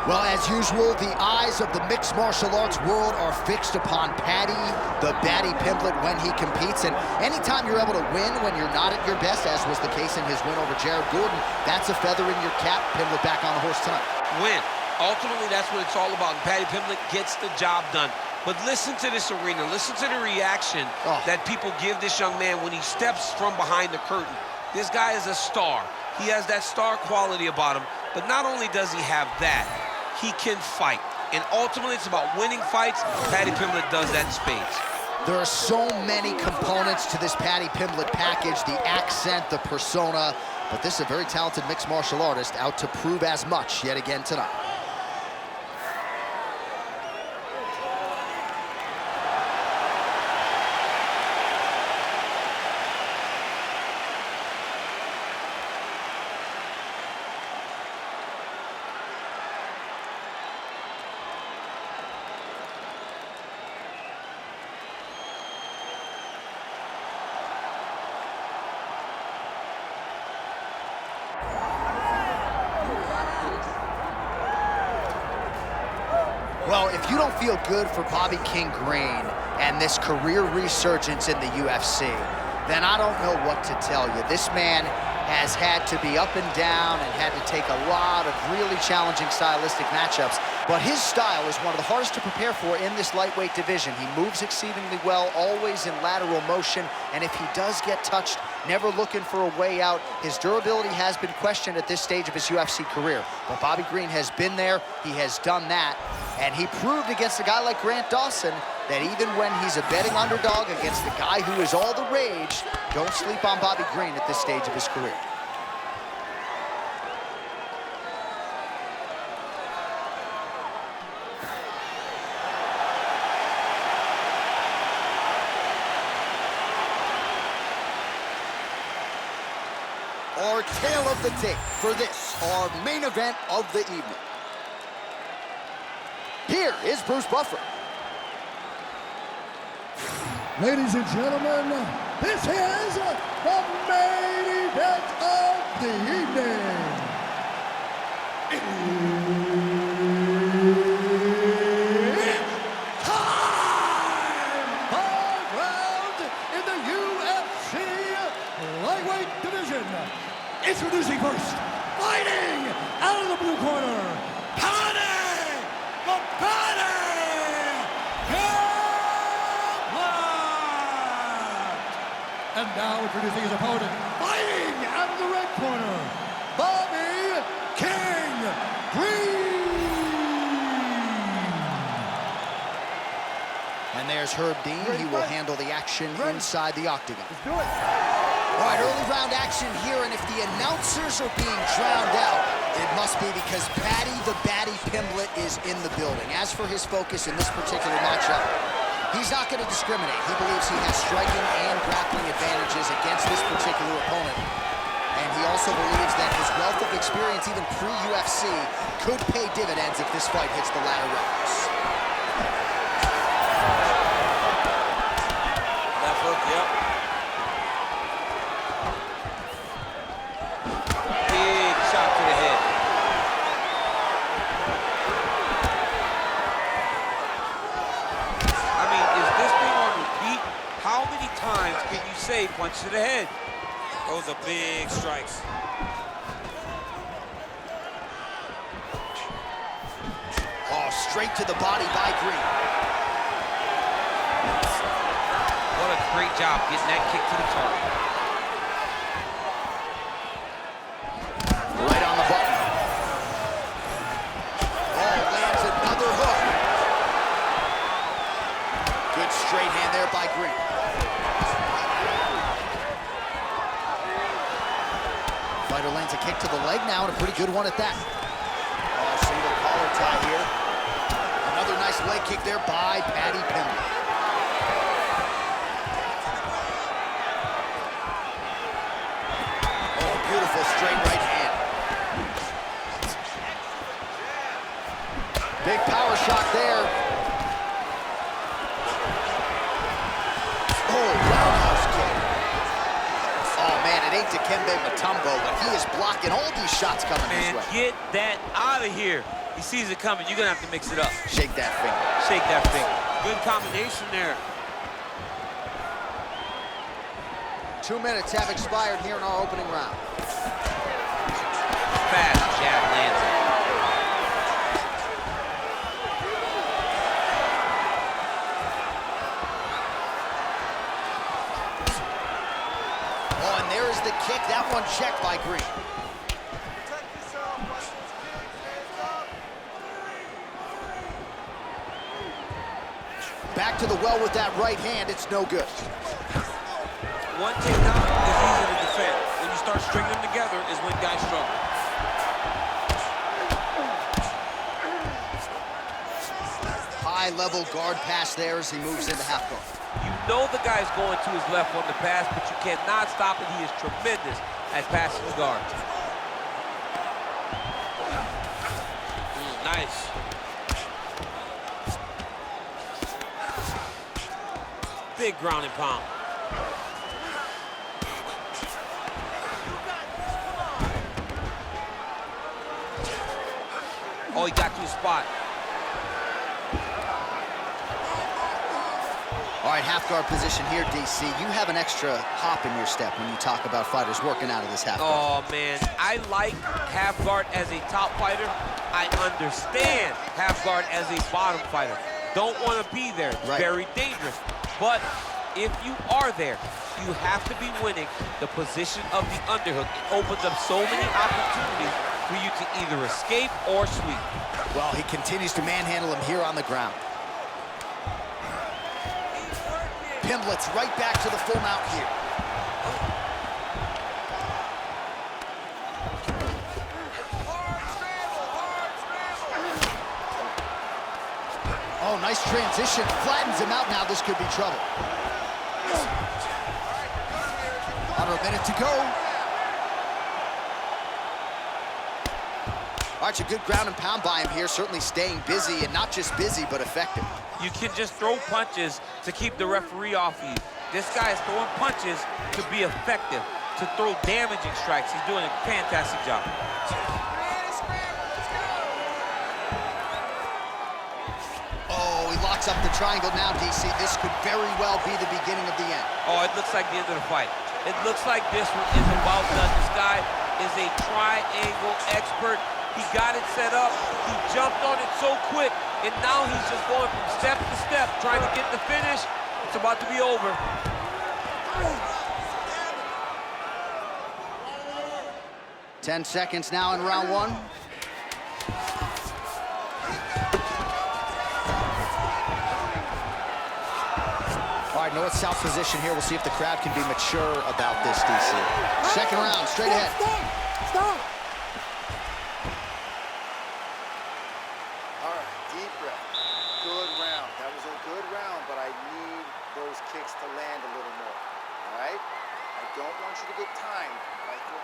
Well, as usual, the eyes of the mixed martial arts world are fixed upon Paddy, the Baddy Pimblett, when he competes. And anytime you're able to win when you're not at your best, as was the case in his win over Jared Gordon, that's a feather in your cap. Pimblett back on the horse tonight. Win. Ultimately, that's what it's all about. And Paddy Pimblett gets the job done. But listen to this arena. Listen to the reaction that people give this young man when he steps from behind the curtain. This guy is a star. He has that star quality about him. But not only does he have that, he can fight. And ultimately, it's about winning fights. Paddy Pimblett does that in spades. There are so many components to this Paddy Pimblett package, the accent, the persona, but this is a very talented mixed martial artist out to prove as much yet again tonight. Well, if you don't feel good for Bobby King Green and this career resurgence in the UFC, then I don't know what to tell you. This man has had to be up and down and had to take a lot of really challenging stylistic matchups, but his style is one of the hardest to prepare for in this lightweight division. He moves exceedingly well, always in lateral motion, and if he does get touched, never looking for a way out. His durability has been questioned at this stage of his UFC career, but Bobby Green has been there, he has done that, and he proved against a guy like Grant Dawson that even when he's a betting underdog against the guy who is all the rage, don't sleep on Bobby Green at this stage of his career. Our tale of the tape for this, our main event of the evening. Here is Bruce Buffer. Ladies and gentlemen, this is the main event of the evening. It's time! 5 rounds in the UFC lightweight division. Introducing first, fighting out of the blue corner, Paddy, the Baddy Pimblett. And now introducing his opponent, fighting out of the red corner, Bobby King Green. And there's Herb Dean. He will handle the action inside the octagon. Let's do it. All right, early round action here, and if the announcers are being drowned out, it must be because Paddy the Baddy Pimblett is in the building. As for his focus in this particular matchup, he's not going to discriminate. He believes he has striking and grappling advantages against this particular opponent. And he also believes that his wealth of experience, even pre-UFC, could pay dividends if this fight hits the latter rounds. Left hook, yep. Big shot to the head. I mean, is this thing on repeat? How many times can you say punch to the head? Those are big strikes. Oh, straight to the body by Green. What a great job getting that kick to the target. Right on the button. Oh, lands another hook. Good straight hand there by Green. Fighter lands a kick to the leg now, and a pretty good one at that. Oh, single collar tie here. Another nice leg kick there by Paddy Pimblett. Oh, beautiful straight right hand. Big power shot there. Oh, roundhouse kick. Oh, man, it ain't Dikembe Mutombo, but he is blocking all these shots coming his way. Get that out of here. He sees it coming. You're going to have to mix it up. Shake that finger. Shake that finger. Good combination there. 2 minutes have expired here in our opening round. Fast jab lands it. Oh, and there is the kick. That one checked by Green. Back to the well with that right hand. It's no good. One takedown is easy to defend. When you start stringing them together is when guys struggle. High-level guard pass there as he moves into half guard. You know the guy's going to his left on the pass, but you cannot stop it. He is tremendous at passing the guard. Nice. Big ground and pound. Oh, he got to his spot. All right, half guard position here, DC. You have an extra hop in your step when you talk about fighters working out of this half guard. Oh, man. I like half guard as a top fighter. I understand half guard as a bottom fighter. Don't want to be there. It's very dangerous. But if you are there, you have to be winning the position of the underhook. It opens up so many opportunities for you to either escape or sweep. Well, he continues to manhandle him here on the ground. Pimblett's right back to the full mount here. Oh, nice transition. Flattens him out now. This could be trouble. Under a minute to go. All right, a good ground and pound by him here. Certainly staying busy, and not just busy, but effective. You can just throw punches to keep the referee off you. This guy is throwing punches to be effective, to throw damaging strikes. He's doing a fantastic job. Oh, he locks up the triangle now, DC. This could very well be the beginning of the end. Oh, it looks like the end of the fight. It looks like this one is about done. This guy is a triangle expert. He got it set up. He jumped on it so quick. And now he's just going from step to step, trying to get the finish. It's about to be over. Ten seconds now in round one. All right, north-south position here. We'll see if the crowd can be mature about this, DC. Second round, straight ahead. Stop! All right, deep breath. Good round. That was a good round, but I need those kicks to land a little more. All right? I don't want you to get timed right here.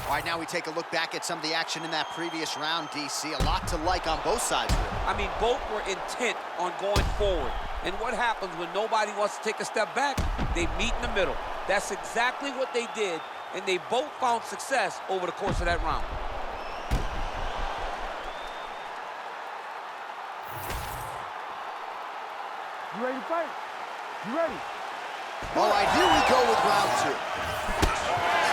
All right, now we take a look back at some of the action in that previous round, DC. A lot to like on both sides here. I mean, both were intent on going forward. And what happens when nobody wants to take a step back? They meet in the middle. That's exactly what they did, and they both found success over the course of that round. You ready to fight? You ready? All right, here we go with round two.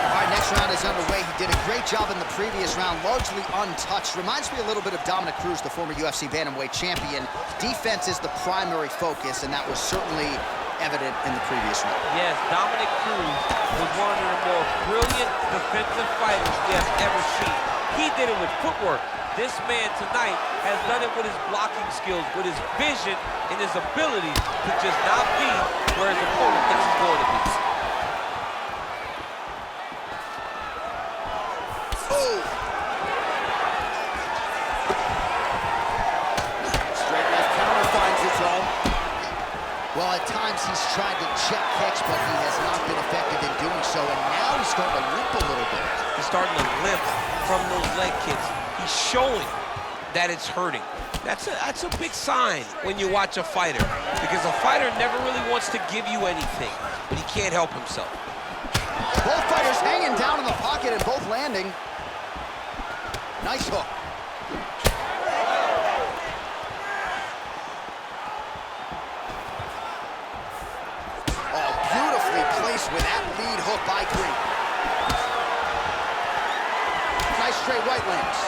All right, next round is underway. He did a great job in the previous round, largely untouched. Reminds me a little bit of Dominic Cruz, the former UFC bantamweight champion. Defense is the primary focus, and that was certainly evident in the previous round. Yes, Dominic Cruz was one of the more brilliant defensive fighters we have ever seen. He did it with footwork. This man tonight has done it with his blocking skills, with his vision, and his ability to just not be where his opponent thinks he's going to be. Oh! Straight left counter finds its own. Well, at times he's tried to check kicks, but he has not been effective in doing so, and now he's starting to limp a little bit. He's starting to limp from those leg kicks. He's showing that it's hurting. That's a big sign when you watch a fighter, because a fighter never really wants to give you anything, but he can't help himself. Both fighters hanging down in the pocket and both landing. Nice hook. hook by Green. Nice straight right lands.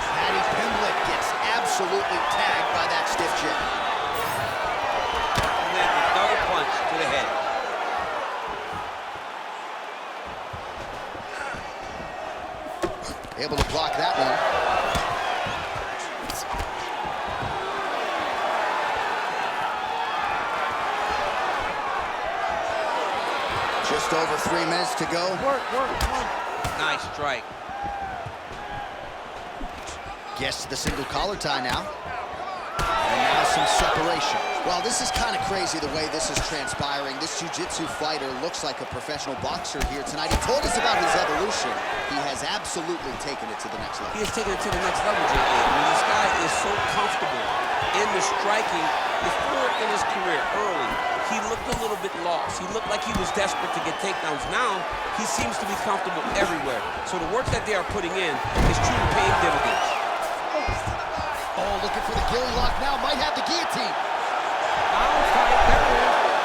Paddy Pimblett gets absolutely tagged by that stiff jab. And then another punch to the head. Able to block that one. Just over 3 minutes to go. Work. Nice strike. Gets the single collar tie now. And now some separation. Well, this is kind of crazy the way this is transpiring. This jiu-jitsu fighter looks like a professional boxer here tonight. He told us about his evolution. He has absolutely taken it to the next level. He has taken it to the next level, J.A. I mean, this guy is so comfortable in the striking. Before in his career, early, he looked a little bit lost. He looked like he was desperate to get takedowns. Now, he seems to be comfortable everywhere. So the work that they are putting in is truly paying dividends. Oh, looking for the gilly lock now. Might have the guillotine.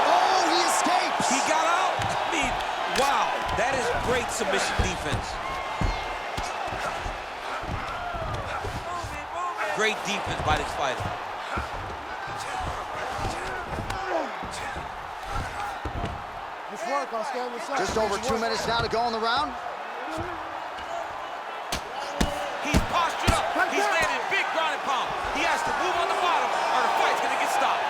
Oh, he escapes. He got out. I mean, wow. That is great submission defense. Great defense by this fighter. Just over 2 minutes now to go in the round. He's postured up. He's landing big ground and pound. He has to move on the bottom or the fight's going to get stopped.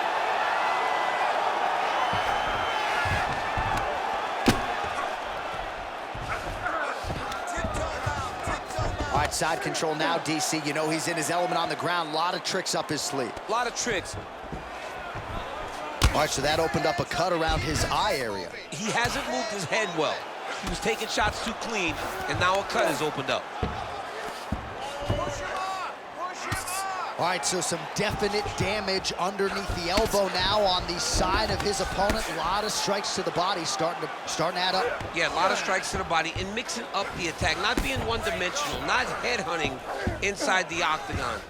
All right, side control now, DC. You know he's in his element on the ground. A lot of tricks up his sleeve. A lot of tricks. All right, so that opened up a cut around his eye area. He hasn't moved his head well. He was taking shots too clean, and now a cut has opened up. All right, so some definite damage underneath the elbow now on the side of his opponent. A lot of strikes to the body starting to add up. Yeah, a lot of strikes to the body and mixing up the attack, not being one-dimensional, not head-hunting inside the octagon.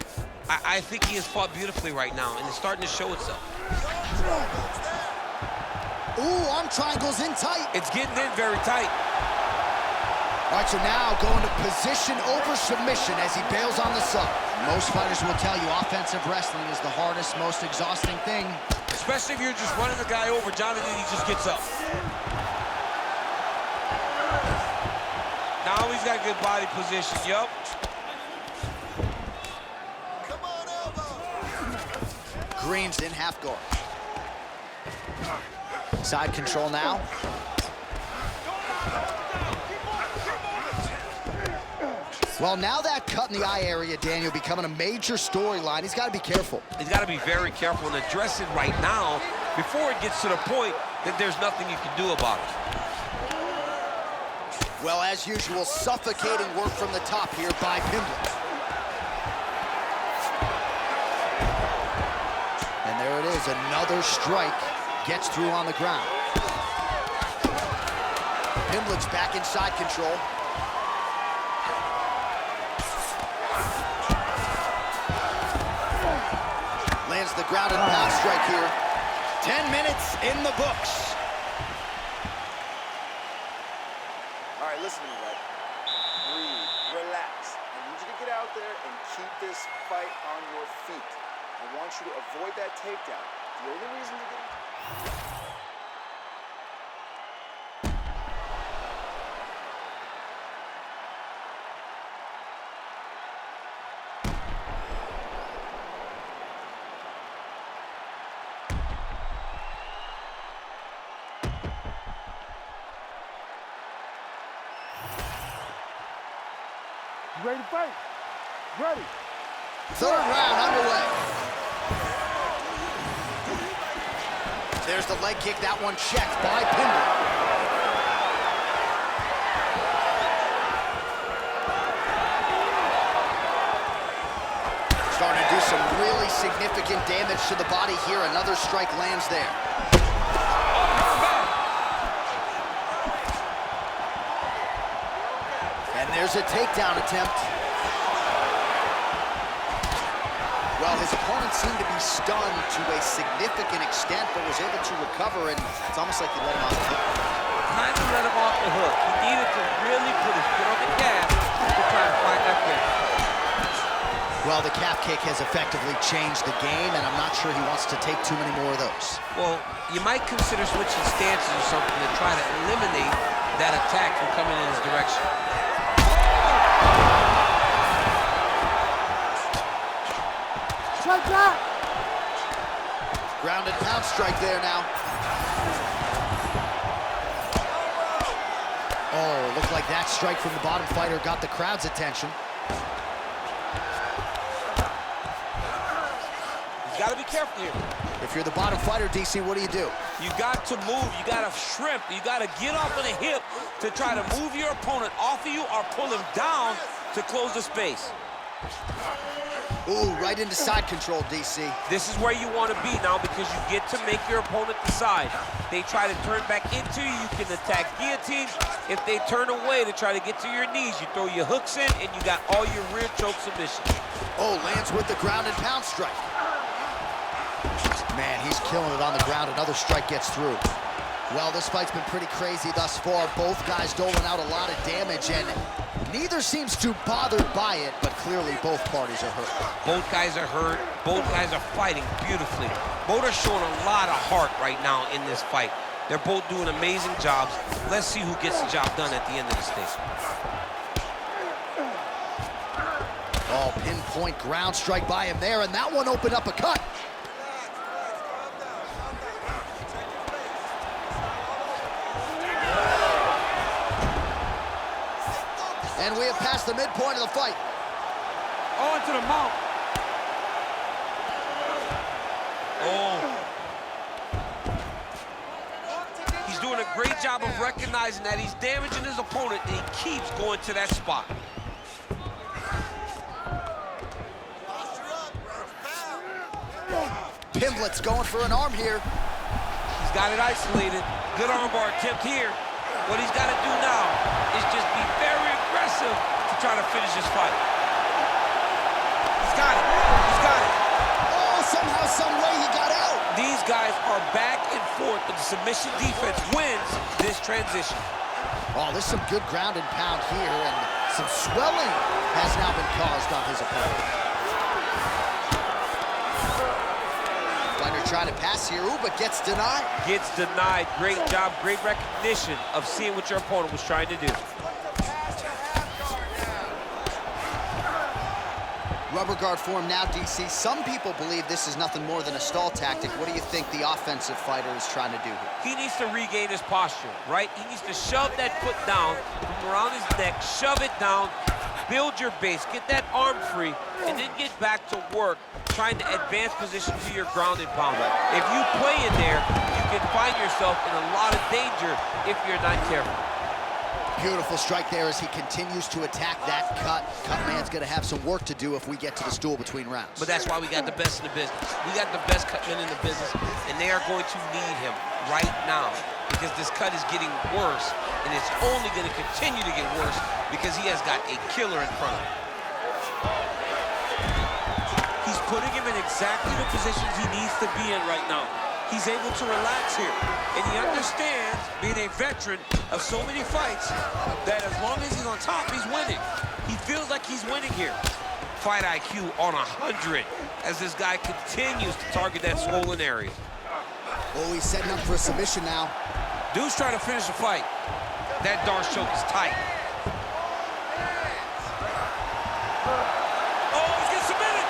I think he has fought beautifully right now, and it's starting to show itself. Ooh, arm triangles in tight. It's getting in very tight. All right, so now going to position over submission as he bails on the sub. Most fighters will tell you offensive wrestling is the hardest, most exhausting thing. Especially if you're just running the guy over. Jonathan, he just gets up. Now he's got good body position, yup. Green's in half guard. Side control now. Well, now that cut in the eye area, Daniel, becoming a major storyline. He's got to be careful. He's got to be very careful and address it right now before it gets to the point that there's nothing you can do about it. Well, as usual, suffocating work from the top here by Pimblett. And there it is, another strike gets through on the ground. Pimblett's back in side control. Lands the ground and pound strike here. 10 minutes in the books. All right, listen to me, bud. Breathe, relax. I need you to get out there and keep this fight on your feet. I want you to avoid that takedown. The only reason you're getting... Ready to fight? Ready. Third round underway. There's the leg kick, that one checked by Pimblett. Starting to do some really significant damage to the body here. Another strike lands there. And there's a takedown attempt. Well, His opponent seemed to be stunned to a significant extent, but was able to recover, and it's almost like he let him off the hook. Kind of let him off the hook. He needed to really put his foot on the gas to try to find that finish. Well, the calf kick has effectively changed the game, and I'm not sure he wants to take too many more of those. Well, you might consider switching stances or something to try to eliminate that attack from coming in his direction. Strike drop. Ground and pound strike there now. Oh, looked like that strike from the bottom fighter got the crowd's attention. You gotta be careful here. If you're the bottom fighter, DC, what do? You got to move, you gotta shrimp, you gotta get off of the hip to try to move your opponent off of you or pull him down to close the space. Ooh, right into side control, DC. This is where you want to be now because you get to make your opponent decide. They try to turn back into you, you can attack guillotine. If they turn away to try to get to your knees, you throw your hooks in and you got all your rear choke submissions. Oh, lands with the ground and pound strike. Man, he's killing it on the ground. Another strike gets through. Well, this fight's been pretty crazy thus far. Both guys doling out a lot of damage, and neither seems too bothered by it, but clearly both parties are hurt. Both guys are hurt. Both guys are fighting beautifully. Both are showing a lot of heart right now in this fight. They're both doing amazing jobs. Let's see who gets the job done at the end of this thing. Oh, pinpoint ground strike by him there, and that one opened up a cut. And we have passed the midpoint of the fight. On to the mount. Oh. He's doing a great job of recognizing that he's damaging his opponent, and he keeps going to that spot. Pimblett's going for an arm here. He's got it isolated. Good armbar attempt here. What he's got to do now is just be very aggressive to try to finish this fight. He's got it. He's got it. Oh, somehow, some way he got out. These guys are back and forth, but the submission defense wins this transition. Oh, there's some good ground and pound here, and some swelling has now been caused on his opponent. Fighter trying to pass here, ooh, but gets denied. Gets denied. Great job, great recognition of seeing what your opponent was trying to do. Rubber guard form now, DC. Some people believe this is nothing more than a stall tactic. What do you think the offensive fighter is trying to do here? He needs to regain his posture, right? He needs to shove that foot down from around his neck, shove it down, build your base, get that arm free, and then get back to work trying to advance position to your ground and pound. If you play in there, you can find yourself in a lot of danger if you're not careful. Beautiful strike there as he continues to attack that cut. Cut man's gonna have some work to do if we get to the stool between rounds. But that's why we got the best in the business. We got the best cut men in the business, and they are going to need him right now because this cut is getting worse, and it's only gonna continue to get worse because he has got a killer in front of him. He's putting him in exactly the positions he needs to be in right now. He's able to relax here, and he understands, being a veteran of so many fights, that as long as he's on top, he's winning. He feels like he's winning here. Fight IQ on 100 as this guy continues to target that swollen area. Oh, he's setting up for a submission now. Dude's trying to finish the fight. That Darce choke is tight. Oh, he's getting submitted.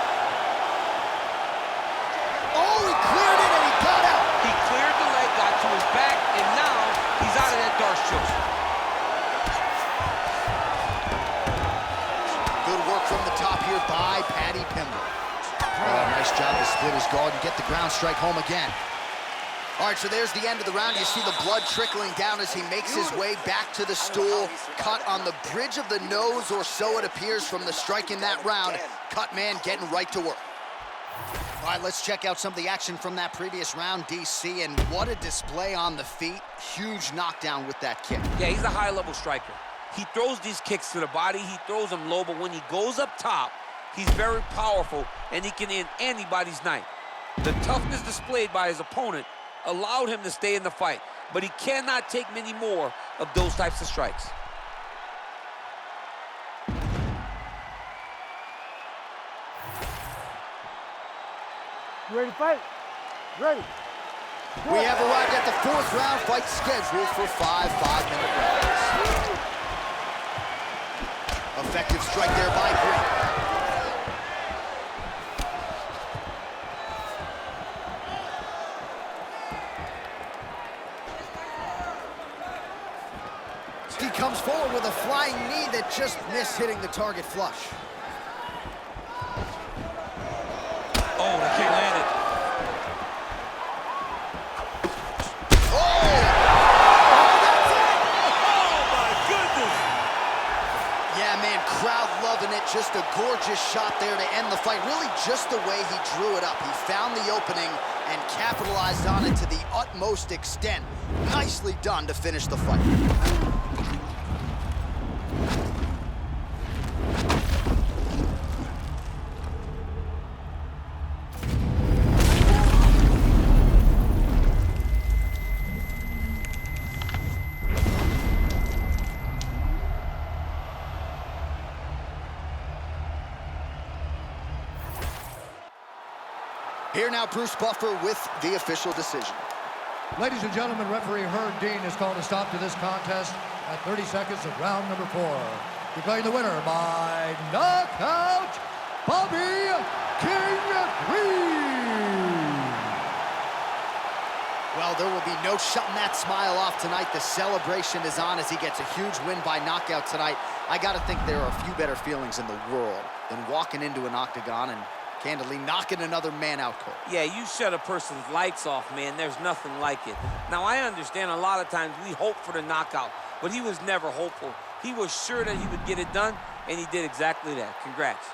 Oh, he cleared it and he got out. He cleared the leg, got to his back, and now he's out of that Darce choke. Good work from the top here by Paddy Pimblett. Oh, nice job to split his guard and get the ground strike home again. All right, so there's the end of the round. You see the blood trickling down as he makes his way back to the stool. Cut on the bridge of the nose, or so it appears from the strike in that round. Cut man getting right to work. All right, let's check out some of the action from that previous round, DC, and what a display on the feet. Huge knockdown with that kick. Yeah, he's a high-level striker. He throws these kicks to the body. He throws them low, but when he goes up top, He's very powerful, and he can end anybody's night. The toughness displayed by his opponent allowed him to stay in the fight, but he cannot take many more of those types of strikes. You ready to fight? Ready. We have arrived at the 4th round, fight scheduled for 5 5-minute rounds. Effective strike there by Green. He comes forward with a flying knee that just missed hitting the target flush. Oh, the kick landed. Crowd loving it. Just a gorgeous shot there to end the fight. Really just the way he drew it up. He found the opening and capitalized on it to the utmost extent. Nicely done to finish the fight. Here now, Bruce Buffer with the official decision. Ladies and gentlemen, referee Herb Dean has called a stop to this contest at 30 seconds of round number 4. Declaring the winner by knockout, Bobby King Green. Well, there will be no shutting that smile off tonight. The celebration is on as he gets a huge win by knockout tonight. I got to think there are a few better feelings in the world than walking into an octagon and candidly knocking another man out cold. Yeah, you shut a person's lights off, man. There's nothing like it. Now, I understand a lot of times we hope for the knockout, but he was never hopeful. He was sure that he would get it done, and he did exactly that. Congrats.